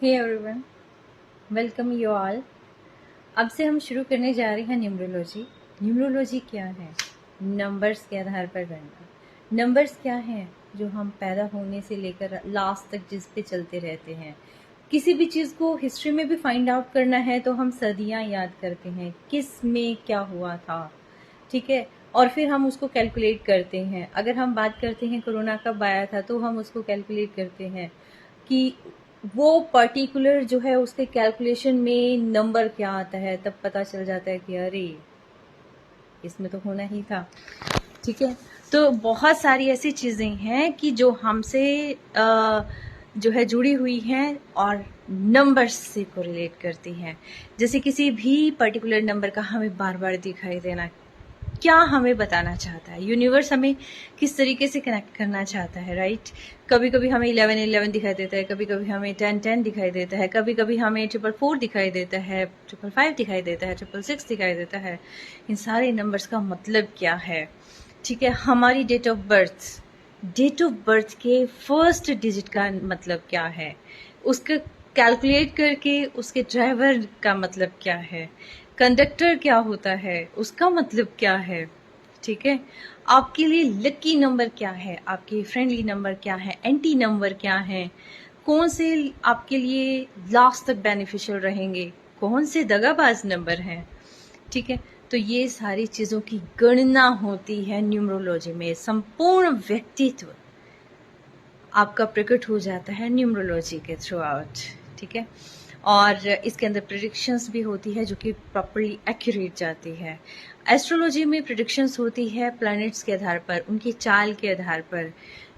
Hey everyone, welcome you all. अब से हम शुरू करने जा रहे हैं न्यूमरोलॉजी। न्यूमरोलॉजी क्या है? नंबर्स के आधार पर गणना। नंबर्स क्या हैं? जो हम पैदा होने से लेकर लास्ट तक जिस पे चलते रहते हैं। किसी भी चीज़ को हिस्ट्री में भी फाइंड आउट करना है तो हम सदियां याद करते हैं, किस में क्या हुआ था, ठीक है। और फिर हम उसको कैलकुलेट करते हैं। अगर हम बात करते हैं कोरोना कब आया था तो हम उसको कैलकुलेट करते हैं कि वो पर्टिकुलर जो है उसके कैलकुलेशन में नंबर क्या आता है, तब पता चल जाता है कि अरे इसमें तो होना ही था, ठीक है। तो बहुत सारी ऐसी चीज़ें हैं कि जो हमसे जो है जुड़ी हुई हैं और नंबर्स से कोरिलेट करती हैं। जैसे किसी भी पर्टिकुलर नंबर का हमें बार बार दिखाई देना क्या हमें बताना चाहता है, यूनिवर्स हमें किस तरीके से कनेक्ट करना चाहता है, राइट। कभी कभी हमें 1111 दिखाई देता है, कभी कभी हमें 1010 दिखाई देता है, कभी कभी हमें 444 दिखाई देता है, 555 दिखाई देता है, 666 दिखाई देता है। इन सारे नंबर्स का मतलब क्या है, ठीक है। हमारी डेट ऑफ बर्थ के फर्स्ट डिजिट का मतलब क्या है, उसका कैलकुलेट करके उसके ड्राइवर का मतलब क्या है, कंडक्टर क्या होता है उसका मतलब क्या है, ठीक है। आपके लिए लकी नंबर क्या है, आपके फ्रेंडली नंबर क्या है, एंटी नंबर क्या है, कौन से आपके लिए लास्ट तक बेनिफिशियल रहेंगे, कौन से दगाबाज नंबर हैं, ठीक है। तो ये सारी चीज़ों की गणना होती है न्यूमरोलॉजी में। संपूर्ण व्यक्तित्व आपका प्रकट हो जाता है न्यूमरोलॉजी के थ्रू आउट, ठीक है। और इसके अंदर प्रिडिक्शंस भी होती है जो कि प्रॉपरली एक्यूरेट जाती है। एस्ट्रोलॉजी में प्रिडिक्शंस होती है प्लैनेट्स के आधार पर, उनकी चाल के आधार पर।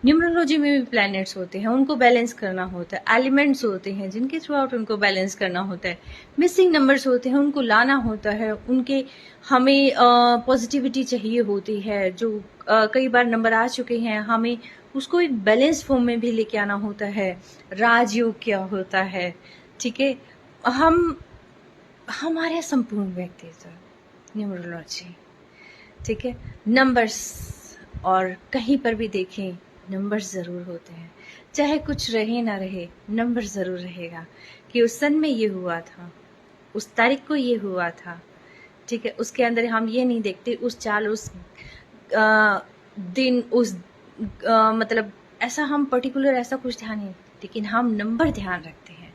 न्यूमरोलॉजी में भी प्लैनेट्स होते हैं, उनको बैलेंस करना होता है। एलिमेंट्स होते हैं जिनके थ्रू आउट उनको बैलेंस करना होता है। मिसिंग नंबर्स होते हैं, उनको लाना होता है। उनके हमें पॉजिटिविटी चाहिए होती है। जो कई बार नंबर आ चुके हैं, हमें उसको एक बैलेंस फॉर्म में भी लेके आना होता है। राजयोग क्या होता है, ठीक है। हम हमारे संपूर्ण व्यक्तित्व न्यूमरोलॉजी, ठीक है। नंबर्स, और कहीं पर भी देखें नंबर्स ज़रूर होते हैं। चाहे कुछ रहे ना रहे, नंबर ज़रूर रहेगा कि उस सन में ये हुआ था, उस तारीख को ये हुआ था, ठीक है। उसके अंदर हम ये नहीं देखते उस चाल, उस दिन, उस मतलब ऐसा हम पर्टिकुलर ऐसा कुछ ध्यान नहीं, लेकिन हम नंबर ध्यान रखते हैं।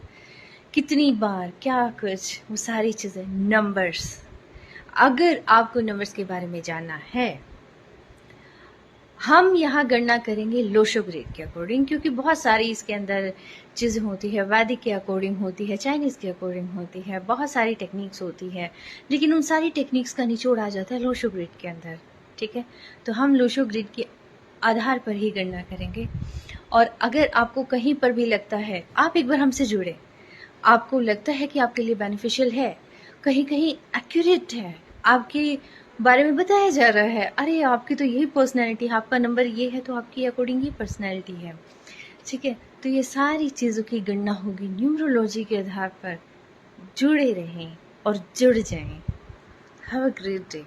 कितनी बार क्या कुछ, वो सारी चीज़ें नंबर्स। अगर आपको नंबर्स के बारे में जानना है, हम यहाँ गणना करेंगे लोशो ग्रेड के अकॉर्डिंग, क्योंकि बहुत सारी इसके अंदर चीज़ें होती है। वैदिक के अकॉर्डिंग होती है, चाइनीज़ के अकॉर्डिंग होती है, बहुत सारी टेक्निक्स होती है, लेकिन उन सारी टेक्निक्स का निचोड़ आ जाता है लोशो ग्रेड के अंदर, ठीक है। तो हम लोशो ग्रेड के आधार पर ही गणना करेंगे। और अगर आपको कहीं पर भी लगता है, आप एक बार हमसे जुड़े, आपको लगता है कि आपके लिए बेनिफिशियल है, कहीं कहीं एक्यूरेट है, आपके बारे में बताया जा रहा है, अरे आपकी तो यही पर्सनैलिटी है, आपका नंबर ये है तो आपकी अकॉर्डिंग ही पर्सनैलिटी है, ठीक है। तो ये सारी चीज़ों की गणना होगी न्यूमरोलॉजी के आधार पर। जुड़े रहें और जुड़ जाएं। Have a great day.